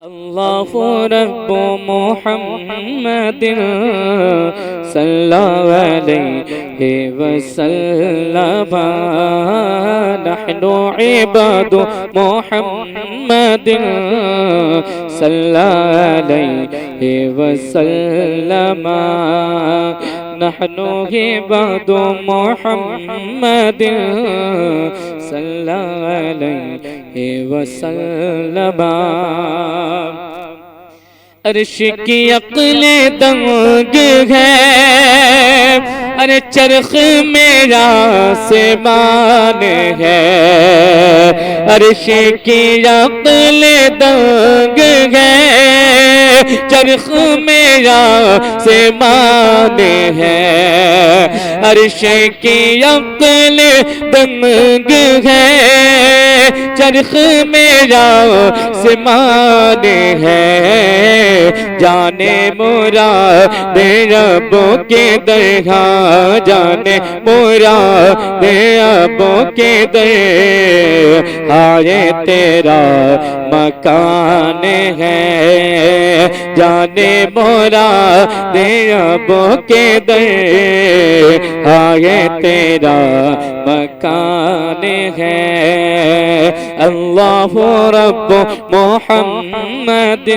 اللہ رب محمد صلی اللہ علیہ وسلم نحن عباد محمد صلی اللہ علیہ وسلم نحن عباد محمد صلی اللہ علیہ وسلم عرش کی عقل دنگ ہے، ارے چرخ میرا آسمان ہے، عرش کی عقل دنگ ہے، چرخ میرا آسمان ہے، عرش کی عقل دنگ ہے، چرخ میرا آسمان ہے، جانے مراد رب کے درگاہ، جانے مراد رب کے درگاہ تیرا مکان ہے، جانے مراد رب کے درگاہ تیرا مکان ہے، اللہ رب محمد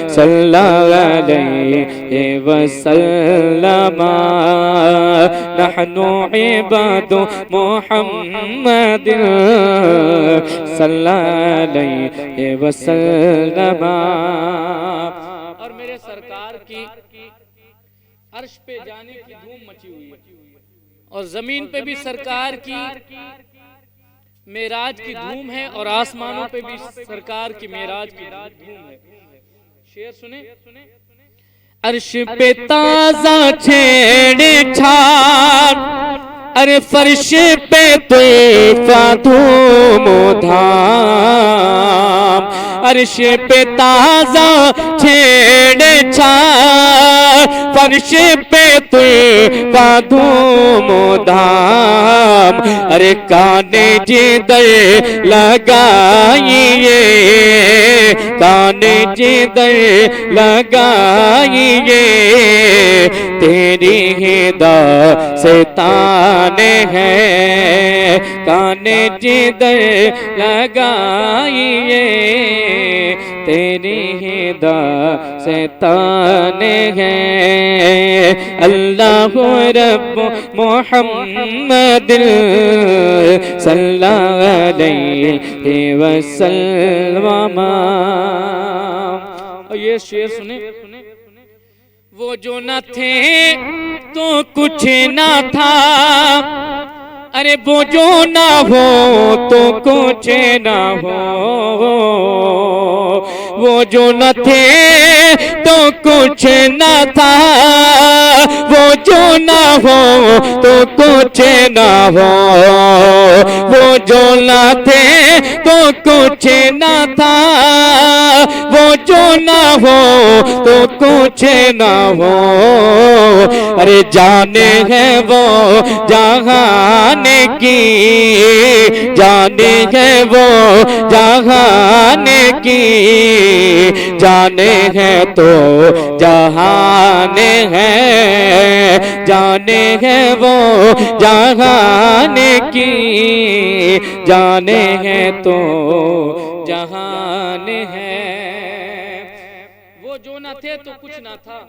صلی اللہ علیہ وسلم نحن عباد محمد صلی اللہ علیہ وسلم۔ اور میرے سرکار کی عرش پہ جانے کی دھوم مچی ہوئی ہے، اور زمین پہ بھی سرکار کی معراج کی دھوم ہے، اور آسمانوں پہ بھی سرکار کی معراج کی دھوم ہے۔ شعر سنیں، عرش پہ تازہ چھیڑے چھاڑ، ارے فرش پہ طوفاں دھوم و دھام، عرش پہ تازہ چھیڑے چھاڑ، فرش پہ طوفاں دھوم و دھام، ارے کانے جدر لگائیے، کانے جدر لگائیے، تیری ہدایت ہے، کانے جدر لگائیے، تیری ہدایت ہے، اللہ رب محمد صلی اللہ علیہ وسلم۔ اور یہ شعر سنیں، وہ جو نہ تھے تو کچھ نہ تھا، ارے وہ جو نہ ہو تو کچھ نہ ہو، وہ جو نہ تھے تو کچھ نہ تھا، وہ جو نہ ہو تو کچھ نہ ہو، وہ جو نہ تھے تو کچھ نہ تھا، وہ جو نہ ہو تو کچھ نہ ہو، ارے جانے ہے وہ جہان کی، جانے ہے وہ جہان کی، جانے ہے تو جہان ہے، جانے ہے وہ جہان کی، جانے ہے تو جہان ہے۔ وہ جو نہ تھے تو کچھ نہ تھا،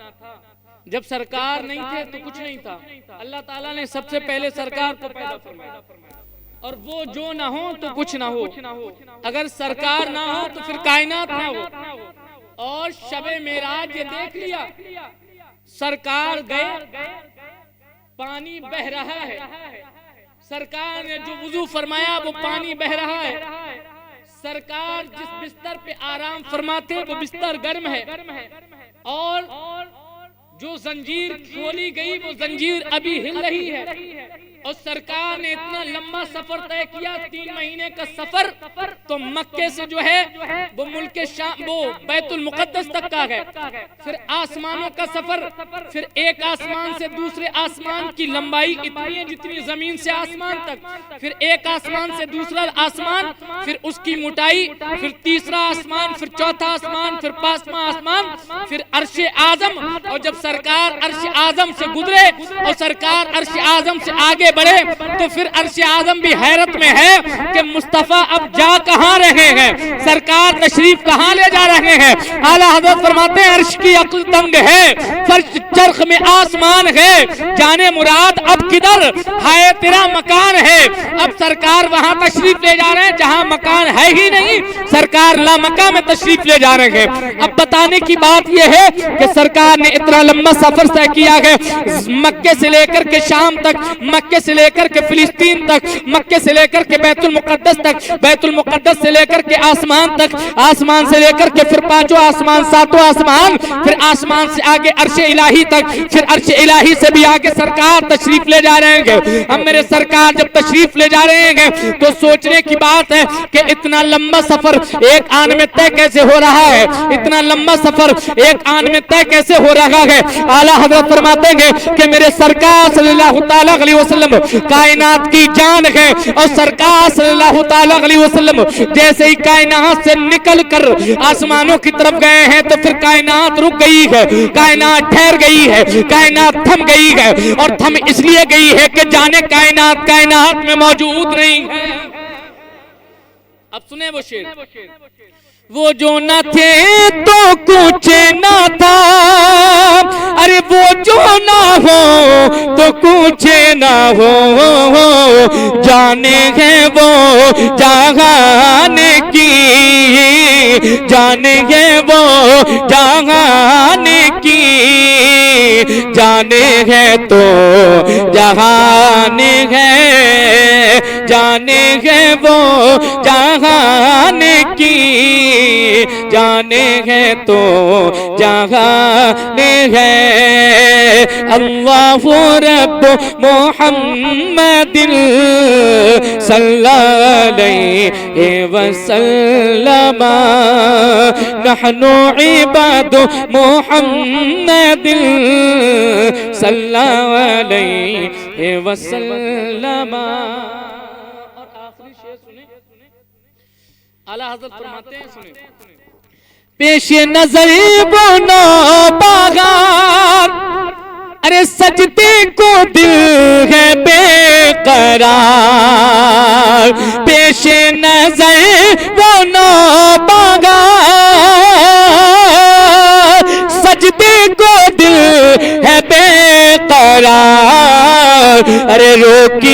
جب سرکار نہیں تھے تو کچھ نہیں تھا، اللہ تعالیٰ نے سب سے پہلے سرکار کو پیدا فرمایا، اور وہ جو نہ ہو تو کچھ نہ ہو، اگر سرکار نہ ہو تو پھر کائنات نہ ہو۔ اور شب معراج یہ دیکھ لیا، سرکار گئے، پانی بہ رہا ہے، سرکار نے جو وضو فرمایا وہ پانی بہ رہا ہے، سرکار جس بستر پہ آرام فرماتے وہ بستر گرم ہے، اور جو زنجیر کھولی گئی وہ زنجیر ابھی ہل رہی ہے، اور سرکار نے اتنا لمبا سفر طے کیا 3 مہینے کا سفر، تو مکے سے جو ہے وہ ملک شام وہ بیت المقدس تک کا ہے، پھر آسمانوں کا سفر، پھر ایک آسمان سے دوسرے آسمان کی لمبائی اتنی ہے جتنی زمین سے آسمان تک، پھر ایک آسمان سے دوسرا آسمان، پھر اس کی موٹائی، پھر تیسرا آسمان، پھر چوتھا آسمان، پھر 5واں آسمان، پھر عرش اعظم۔ اور جب سرکار عرش اعظم سے گزرے اور سرکار عرش اعظم سے آگے بڑھے تو پھر عرش اعظم بھی حیرت میں ہے کہ مصطفیٰ اب جا کہاں رہے ہیں، سرکار تشریف کہاں لے جا رہے ہیں۔ اعلیٰ حضرت فرماتے ہیں عرش کی عقل تنگ ہے، فرش چرخ میں آسمان ہے، جانے مراد اب کدھر ہے تیرا مکان ہے۔ اب سرکار وہاں تشریف لے جا رہے ہیں جہاں مکان ہے ہی نہیں، سرکار لامکہ میں تشریف لے جا رہے ہیں۔ اب بتانے کی بات یہ ہے کہ سرکار نے اتنا لمبا سفر طے کیا ہے، مکے سے لے کر کے شام تک، مکے سے لے کر کے فلسطین تک، مکے سے لے کر کے بیت المقدس تک، بیت المقدس سے لے کر کے آسمان تک، آسمان سے لے کر کے پھر 5واں آسمان، 7واں آسمان، پھر آسمان سے آگے عرش الہی تک، پھر عرش الہی سے بھی آگے سرکار تشریف لے جا رہے ہیں۔ اب میرے سرکار جب تشریف لے جا رہے ہیں تو سوچنے کی بات ہے کہ اتنا لمبا سفر ایک آن میں طے کیسے ہو رہا ہے، اتنا لمبا سفر ایک آن میں طے کیسے ہو رہا ہے۔ اعلیٰ حضرت فرماتے ہیں کہ میرے سرکار صلی اللہ تعالیٰ علیہ وسلم کائنات کی جان ہے، اور سرکار صلی اللہ تعالیٰ علیہ وسلم جیسے ہی کائنات سے نکل کر آسمانوں کی طرف گئے ہیں تو پھر کائنات رک گئی ہے، کائنات ٹھہر گئی ہے، کائنات تھم گئی ہے، اور تھم اس لیے گئی ہے کہ جانے کائنات کائنات میں موجود نہیں ہے۔ اب سنیں وہ شعر، وہ جو نہ تھے تو کچھ نہ تھا، ارے وہ جو نہ ہو تو کچھ نہ ہو، جانے ہیں وہ جہان کی، جانے ہیں وہ جہان کی، جانے ہے تو جہان ہے، جانے ہے وہ جہان کی، جانے ہے تو جہان ہے۔ اللہ رب محمد صلی علیہ وسلم، نحن عباد محمد صلی علیہ وسلم۔ اور آخری شعر سنیں، اعلیٰ حضرت فرماتے ہیں، سنیں، پیش نظر وہ نوبہار، ارے سجدے کو دل ہے بے قرار، پیش نظر وہ نوبہار، سجدے کو دل ہے بے قرار، ارے روکی